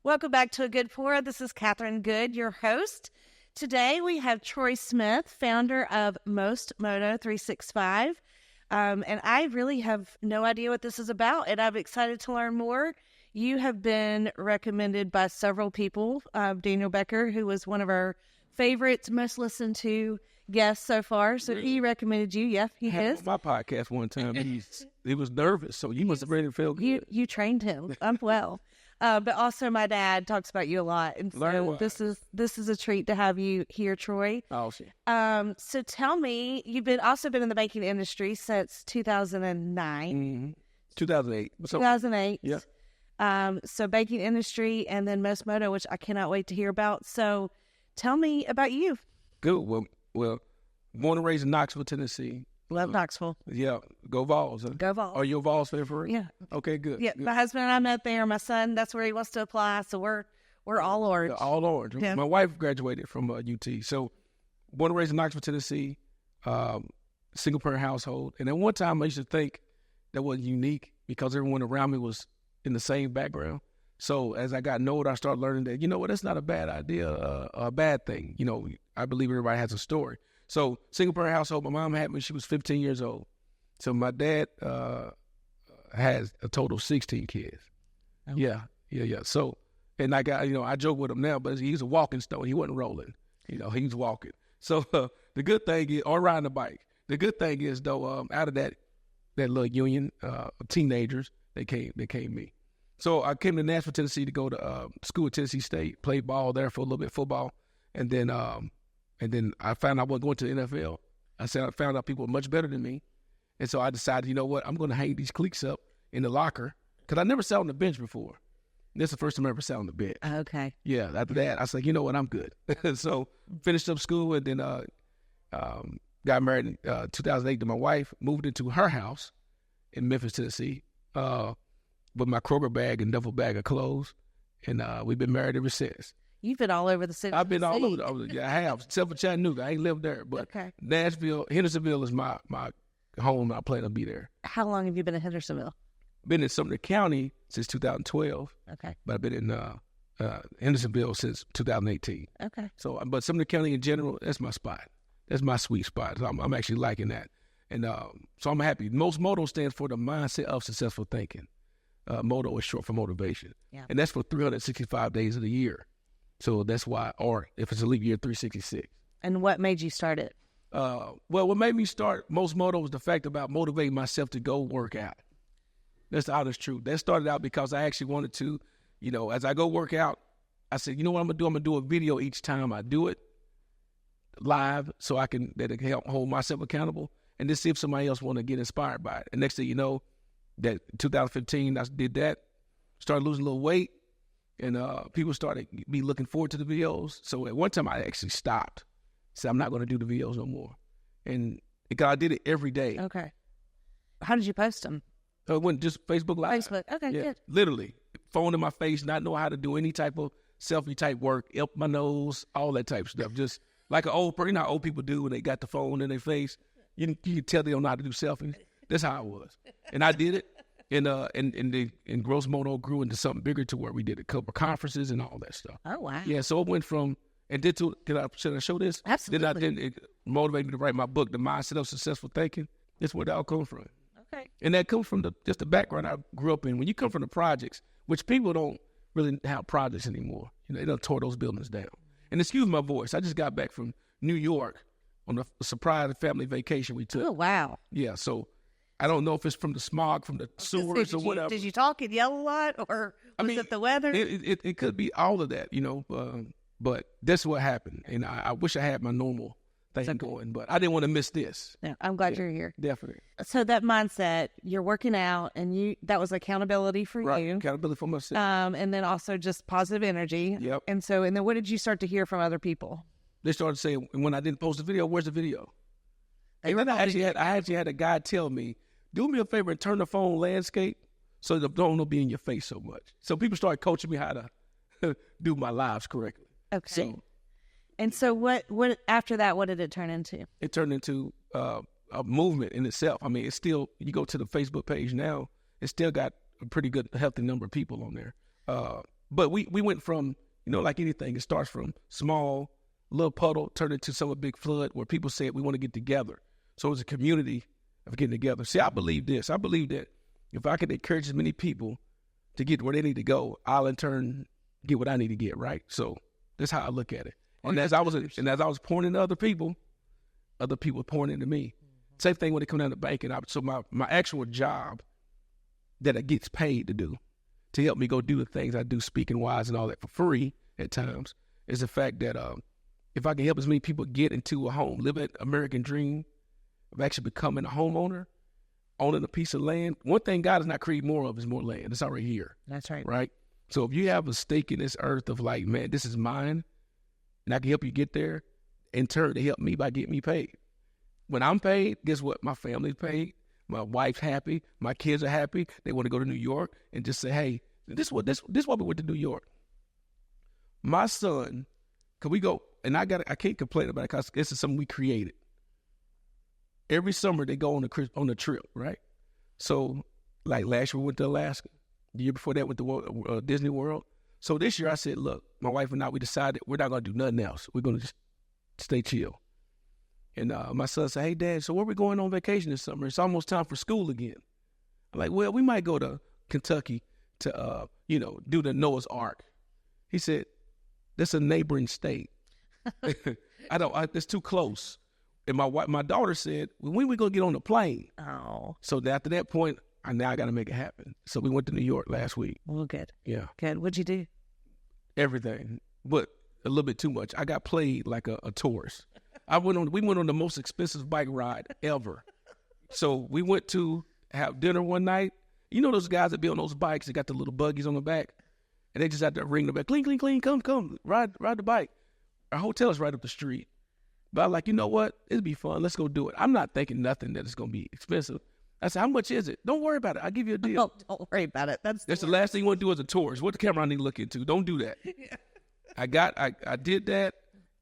Welcome back to A Good Pour. This is Kathryn Good, your host. Today we have Troy Smith, founder of MostMoto 365. And I really have no idea what this is about, and I'm excited to learn more. You have been recommended by several people. Daniel Becker, who was one of our favorites, most listened to guests so far. So he recommended you. Yeah, he has. On my podcast one time, he was nervous, so you must have really felt good. You trained him. I'm well. But also my dad talks about you a lot. And so this is a treat to have you here, Troy. Awesome. So tell me, you've also been in the banking industry since 2009. Mm-hmm. 2008. 2008. Yeah. So banking industry and then MostMoto, which I cannot wait to hear about. So tell me about you. Good. Well, born and raised in Knoxville, Tennessee. Love Knoxville. Yeah. Go Vols. Huh? Go Vols. Are you a Vols fan for real? Yeah. Okay, good. Yeah. Good. My husband and I met there. My son, that's where he wants to apply. So we're all orange. All orange. Yeah. My wife graduated from UT. So born and raised in Knoxville, Tennessee, single parent household. And at one time I used to think that was unique because everyone around me was in the same background. So as I got older, I started learning that, you know what, that's not a bad idea, a bad thing. You know, I believe everybody has a story. So single parent household, my mom had me when she was 15 years old. So my dad has a total of 16 kids. Oh. Yeah. So, and I joke with him now, but he's a walking stone. He wasn't rolling. He was walking. So the good thing is, or riding a bike. The good thing is, though, out of that little union of teenagers, they came me. So I came to Nashville, Tennessee to go to school at Tennessee State, played ball there for a little bit, football. And then I found out I wasn't going to the NFL. I found out people were much better than me. And so I decided, you know what, I'm going to hang these cleats up in the locker because I never sat on the bench before. This is the first time I ever sat on the bench. Okay. Yeah, after that, I was like, you know what, I'm good. So finished up school and then got married in 2008 to my wife, moved into her house in Memphis, Tennessee, with my Kroger bag and duffel bag of clothes. And we've been married ever since. You've been all over the city. I've been all over. Yeah, I have. Except for Chattanooga. I ain't lived there. But okay. Nashville, Hendersonville is my home. I plan to be there. How long have you been in Hendersonville? Been in Sumter County since 2012. Okay. But I've been in Hendersonville since 2018. Okay. So, but Sumter County in general, that's my spot. That's my sweet spot. So I'm actually liking that. And so I'm happy. MostMoto stands for the mindset of successful thinking. Moto is short for motivation. Yeah. And that's for 365 days of the year. So that's why, or if it's a leap year, 366. And what made you start it? Well, what made me start MostMoto was the fact about motivating myself to go work out. That's the honest truth. That started out because I actually wanted to, as I go work out, I said, you know what I'm going to do? I'm going to do a video each time I do it live so that it can help hold myself accountable and then see if somebody else want to get inspired by it. And next thing you know, that 2015, I did that, started losing a little weight, and people started be looking forward to the videos. So at one time, I actually stopped. Said, I'm not going to do the videos no more. And I did it every day. Okay. How did you post them? Went just Facebook Live. Facebook. Okay, yeah, good. Literally. Phone in my face, not know how to do any type of selfie type work, up my nose, all that type of stuff. Just like an old person, how old people do when they got the phone in their face. You can tell they don't know how to do selfies. That's how I was. And I did it. And MostMoto grew into something bigger to where we did a couple of conferences and all that stuff. Oh, wow. Yeah, so it went from, should I show this? Absolutely. Then it motivated me to write my book, The Mindset of Successful Thinking. That's where that all comes from. Okay. And that comes from just the background I grew up in. When you come from the projects, which people don't really have projects anymore. They done tore those buildings down. And excuse my voice, I just got back from New York on a surprise family vacation we took. Oh, wow. Yeah, so I don't know if it's from the smog, from the sewers or whatever. Did you talk and yell a lot, or was it the weather? It could be all of that, but that's what happened. And I wish I had my normal thing going, but I didn't want to miss this. No, I'm glad you're here. Definitely. So that mindset, you're working out, and that was accountability for right, you. Accountability for myself. And then also just positive energy. Yep. And then what did you start to hear from other people? They started saying, when I didn't post the video, where's the video? I actually had a guy tell me, do me a favor and turn the phone landscape so the phone will be in your face so much. So people started coaching me how to do my lives correctly. Okay. And so what after that, what did it turn into? It turned into a movement in itself. I mean, it's still, you go to the Facebook page now, it's still got a pretty good, healthy number of people on there. But we went from, like anything, it starts from small, little puddle, turned into some big flood where people said we want to get together. So it was a community of getting together. See, I believe this. I believe that if I can encourage as many people to get where they need to go, I'll in turn get what I need to get, right? So that's how I look at it. And as I was pouring into other people pouring into me. Mm-hmm. Same thing when they come down to banking. So my actual job that I gets paid to do, to help me go do the things I do, speaking wise and all that for free at times, is the fact that if I can help as many people get into a home, live that American dream of actually becoming a homeowner, owning a piece of land. One thing God has not created more of is more land. It's already here. That's right. Right? So if you have a stake in this earth of like, man, this is mine, and I can help you get there, in turn, to help me by getting me paid. When I'm paid, guess what? My family's paid. My wife's happy. My kids are happy. They want to go to New York and just say, hey, this is why we went to New York. My son, can we go? And I can't complain about it because this is something we created. Every summer they go on a trip, right? So like last year we went to Alaska. The year before that went to Disney World. So this year I said, look, my wife and I, we decided we're not going to do nothing else. We're going to just stay chill. And my son said, hey, Dad, so where we going on vacation this summer? It's almost time for school again. I'm like, well, we might go to Kentucky to, do the Noah's Ark. He said, that's a neighboring state. It's too close. And my daughter said, well, when we going to get on the plane? Oh. So after that point, I got to make it happen. So we went to New York last week. Well, good. Yeah. Good. What'd you do? Everything, but a little bit too much. I got played like a tourist. We went on the most expensive bike ride ever. So we went to have dinner one night. You know those guys that be on those bikes that got the little buggies on the back? And they just had to ring the bell, clean, clean, clean, come, ride the bike. Our hotel is right up the street. But I'm like, you know what? It'll be fun. Let's go do it. I'm not thinking nothing that it's going to be expensive. I said, how much is it? Don't worry about it. I'll give you a deal. Oh, don't worry about it. That's the last thing you want to do as a tourist. What the camera I need to look into. Don't do that. Yeah. I did that,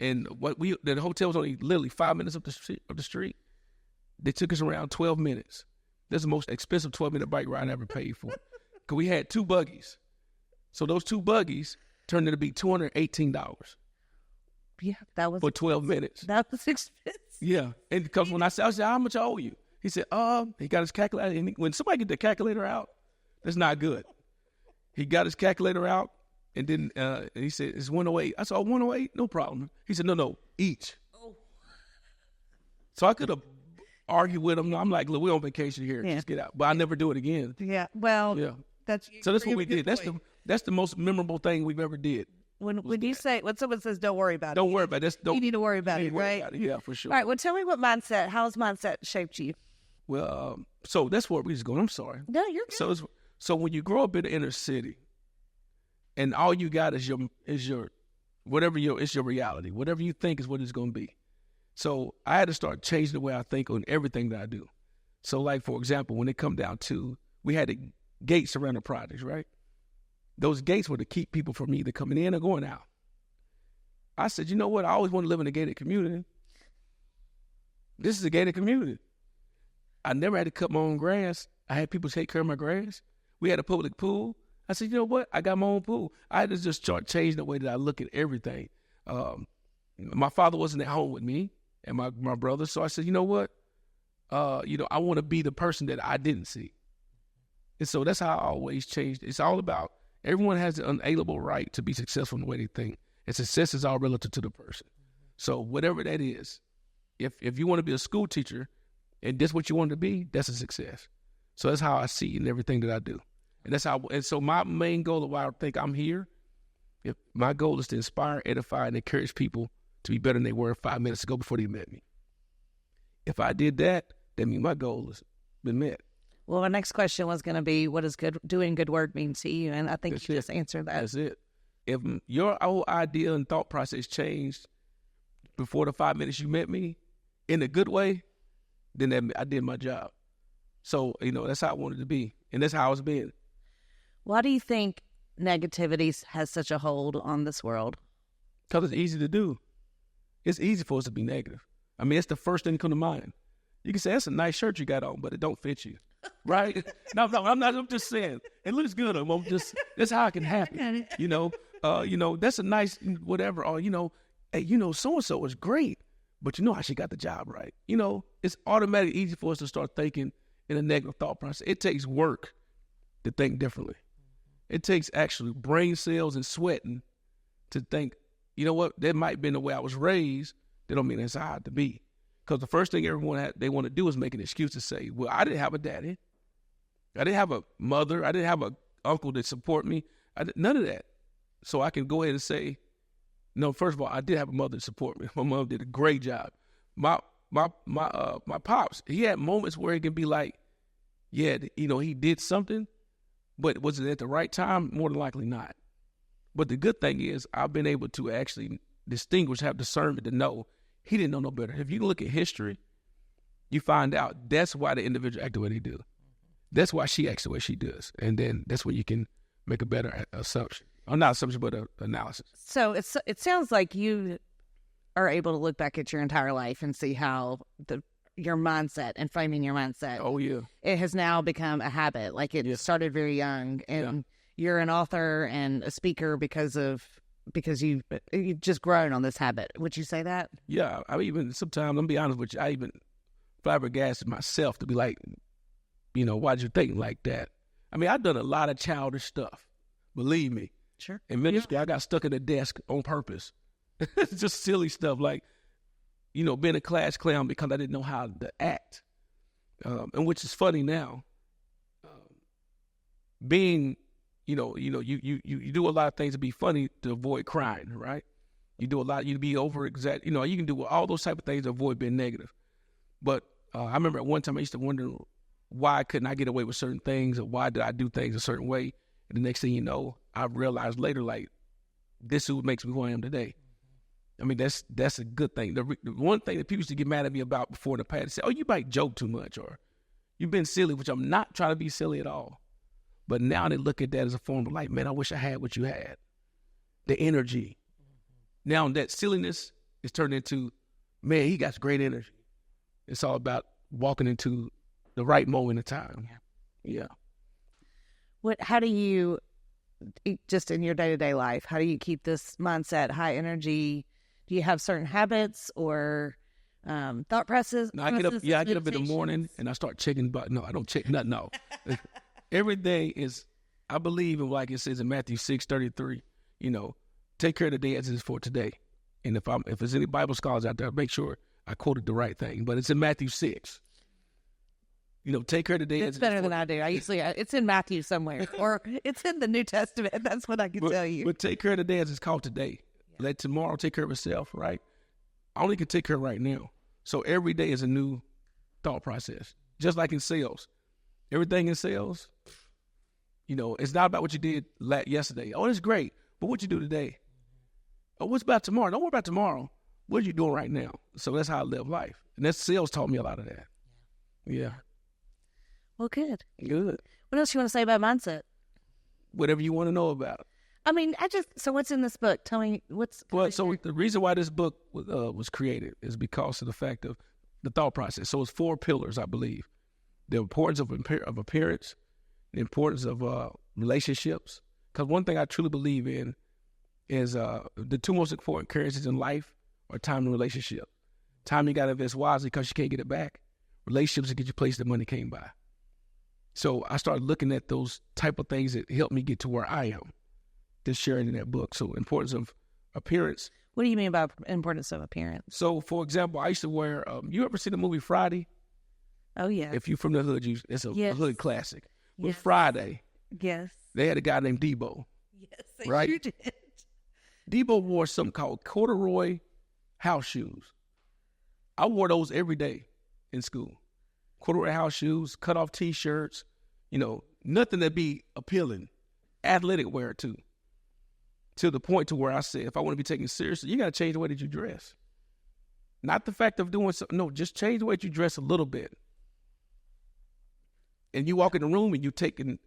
and the hotel was only literally 5 minutes up the street. They took us around 12 minutes. That's the most expensive 12-minute bike ride I ever paid for. Because we had 2 buggies. So those 2 buggies turned into be $218. Yeah, that was for 12 minutes. That was expensive. Yeah, and because when I said, how much I owe you? He said, he got his calculator. And when somebody get the calculator out, that's not good. He got his calculator out, and then and he said, it's 108. I said, 108? No problem. He said, no, each. Oh. So I could have argued with him. I'm like, look, we're on vacation here. Yeah. Just get out. But I never do it again. Yeah, well, yeah. That's what we did. That's the most memorable thing we've ever did. When someone says, don't worry about it. Don't worry about it. You need to worry about it, right? Yeah, for sure. All right, well, tell me how has mindset shaped you? Well, so that's where we was going. I'm sorry. No, you're good. So when you grow up in the inner city, and all you got is your it's your reality. Whatever you think is what it's going to be. So I had to start changing the way I think on everything that I do. So, like for example, when it come down to, we had the gates around the projects, right? Those gates were to keep people from either coming in or going out. I said, you know what? I always want to live in a gated community. This is a gated community. I never had to cut my own grass. I had people take care of my grass. We had a public pool. I said, you know what? I got my own pool. I had to just start changing the way that I look at everything. My father wasn't at home with me and my brother. So I said, you know what? I want to be the person that I didn't see. And so that's how I always changed. It's all about, everyone has the unalienable right to be successful in the way they think. And success is all relative to the person. So whatever that is, if you want to be a school teacher and that's what you want to be, that's a success. So that's how I see it in everything that I do. And so my main goal of why I think I'm here, my goal is to inspire, edify, and encourage people to be better than they were 5 minutes ago before they met me. If I did that means my goal has been met. Well, our next question was going to be, what does doing good work mean to you? And I think you just answered that. That's it. If your whole idea and thought process changed before the 5 minutes you met me in a good way, then I did my job. So, that's how I wanted to be. And that's how it's been. Why do you think negativity has such a hold on this world? Because it's easy to do. it's easy for us to be negative. I mean, it's the first thing to come to mind. You can say, that's a nice shirt you got on, but it don't fit you. Right? No, I'm not. I'm just saying it looks good. That's how it can happen. That's a nice whatever. Or hey, so and so is great, but how she got the job right. It's automatically easy for us to start thinking in a negative thought process. It takes work to think differently. It takes actually brain cells and sweating to think. You know what? That might have been the way I was raised. That don't mean that's how I had to be. Because the first thing they want to do is make an excuse to say, well, I didn't have a daddy. I didn't have a mother. I didn't have an uncle that support me. None of that. So I can go ahead and say, no, first of all, I did have a mother to support me. My mom did a great job. My pops, he had moments where he can be like, yeah, he did something, but was it at the right time? More than likely not. But the good thing is I've been able to actually distinguish, have discernment to know he didn't know no better. If you look at history, you find out that's why the individual acted the way they do. That's why she acts the way she does. And then that's where you can make a better assumption. Or not assumption, but an analysis. So it sounds like you are able to look back at your entire life and see how your mindset and framing your mindset. Oh, yeah. It has now become a habit. Like it started very young. And you're an author and a speaker because you've just grown on this habit. Would you say that? Yeah. I even sometimes, I'm be honest with you, I even flabbergasted myself to be like, why'd you think like that? I mean, I've done a lot of childish stuff. Believe me. Sure. In ministry, I got stuck at a desk on purpose. It's just silly stuff like, being a class clown because I didn't know how to act. And which is funny now. Being, you do a lot of things to be funny to avoid crying, right? You do a lot, you be over exact, you can do all those type of things to avoid being negative. But I remember at one time I used to wonder why couldn't I get away with certain things, or why did I do things a certain way? And the next thing you know, I realized later, like, this is what makes me who I am today. I mean, that's a good thing. The one thing that people used to get mad at me about before in the past, say, oh, you might joke too much, or you've been silly, which I'm not trying to be silly at all. But now they look at that as a form of like, man, I wish I had what you had. The energy. Now that silliness is turned into, man, he got great energy. It's all about walking into the right moment in time. Yeah. How do you, just in your day-to-day life, how do you keep this mindset, high energy? Do you have certain habits or thought processes? No, I get up in the morning and I start checking, but no, I don't check nothing. No. Every day is, I believe in, like it says in Matthew 6:33, take care of the day as it is for today. And if there's any Bible scholars out there, make sure I quoted the right thing. But it's in Matthew 6. Take care of the day. It's better than I do. It's in Matthew somewhere, or it's in the New Testament. That's what I can tell you. But take care of the day as it's called today. Yeah. Let tomorrow take care of itself, right? I only can take care of right now. So every day is a new thought process. Just like in sales. Everything in sales, it's not about what you did yesterday. Oh, it's great. But what you do today? Oh, what's about tomorrow? Don't worry about tomorrow. What are you doing right now? So that's how I live life. And that sales taught me a lot of that. Yeah. Well, good. Good. What else you want to say about mindset? Whatever you want to know about. I mean, so what's in this book? Tell me So the reason why this book was created is because of the fact of the thought process. So it's 4 pillars, I believe. The importance of appearance, the importance of relationships. Because one thing I truly believe in is the 2 most important currencies in life are time and relationship. Time you got to invest wisely because you can't get it back. Relationships to get you place that money came by. So I started looking at those type of things that helped me get to where I am. Just sharing in that book. So importance of appearance. What do you mean by importance of appearance? So, for example, I used to wear, you ever seen the movie Friday? Oh, yeah. If you're from the hood, it's a hood classic. But Yes. Friday, Yes. they had a guy named Debo. Yes, they Right? sure did. Debo wore something called corduroy house shoes. I wore those every day in school. Corduroy house shoes, cut off T-shirts, nothing that be appealing. Athletic wear too. To the point to where I said, if I want to be taken seriously, you got to change the way that you dress. Not the fact of doing something. No, just change the way you dress a little bit. And you walk in the room and you taking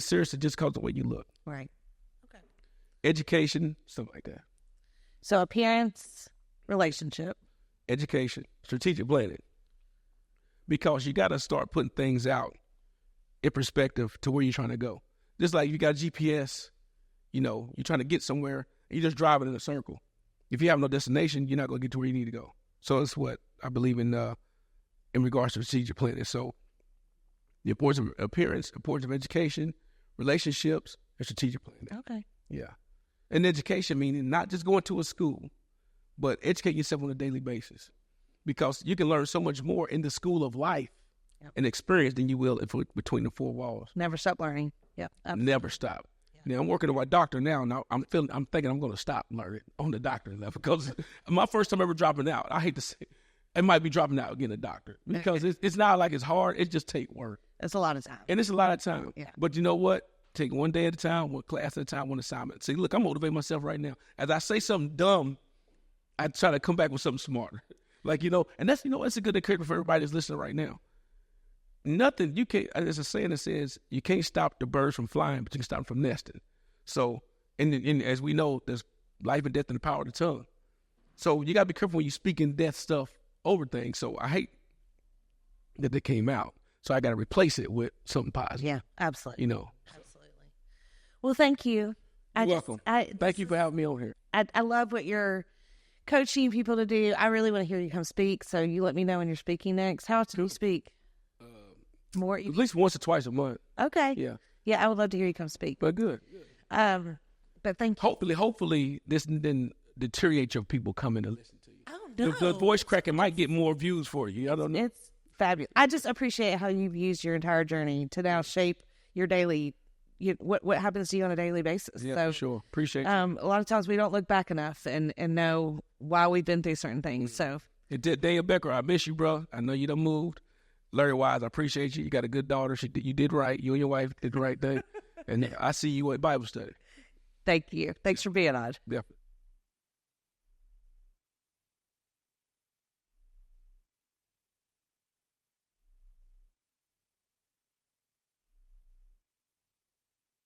seriously just because of the way you look. Right. Okay. Education, stuff like that. So appearance, relationship. Education, strategic planning. Because you got to start putting things out in perspective to where you're trying to go. Just like you got GPS, you're trying to get somewhere, and you're just driving in a circle. If you have no destination, you're not going to get to where you need to go. So it's what I believe in regards to strategic planning. So the importance of appearance, importance of education, relationships, and strategic planning. Okay. Yeah. And education meaning not just going to a school, but educate yourself on a daily basis. Because you can learn so much more in the school of life and experience than you will between the four walls. Never stop learning. Yep. Absolutely. Never stop. Yeah. Now I'm working on my doctor now. Now I'm thinking I'm going to stop learning on the doctor level because my first time ever dropping out. I hate to say it might be dropping out getting a doctor because it's not like it's hard. It just take work. It's a lot of time. And it's a lot of time. Yeah. But you know what? Take one day at a time, one class at a time, one assignment. See, look, I'm motivating myself right now. As I say something dumb, I try to come back with something smarter. And that's, that's a good encouragement for everybody that's listening right now. Nothing, you can't, there's a saying that says, you can't stop the birds from flying, but you can stop them from nesting. So, and as we know, there's life and death in the power of the tongue. So you got to be careful when you speak in death stuff over things. So I hate that they came out. So I got to replace it with something positive. Yeah, absolutely. Absolutely. Well, thank you. You're welcome. Thank you for having me on here. I love what you're coaching people to do. I really want to hear you come speak. So you let me know when you're speaking next. How often do you speak? More? At least once or twice a month. Okay. Yeah. Yeah, I would love to hear you come speak. But good. But thank you. Hopefully this didn't deteriorate your people coming to listen to you. Oh, no. The voice cracking might get more views for you. I don't know. It's fabulous. I just appreciate how you've used your entire journey to now shape your daily, what happens to you on a daily basis. Yeah, so, for sure. Appreciate you. A lot of times we don't look back enough and know why we've been through certain things. So Daniel Becker, I miss you, bro. I know you done moved. Larry Wise, I appreciate you. You got a good daughter. You did right. You and your wife did the right thing. And I see you at Bible study. Thank you. Thanks for being on. Definitely.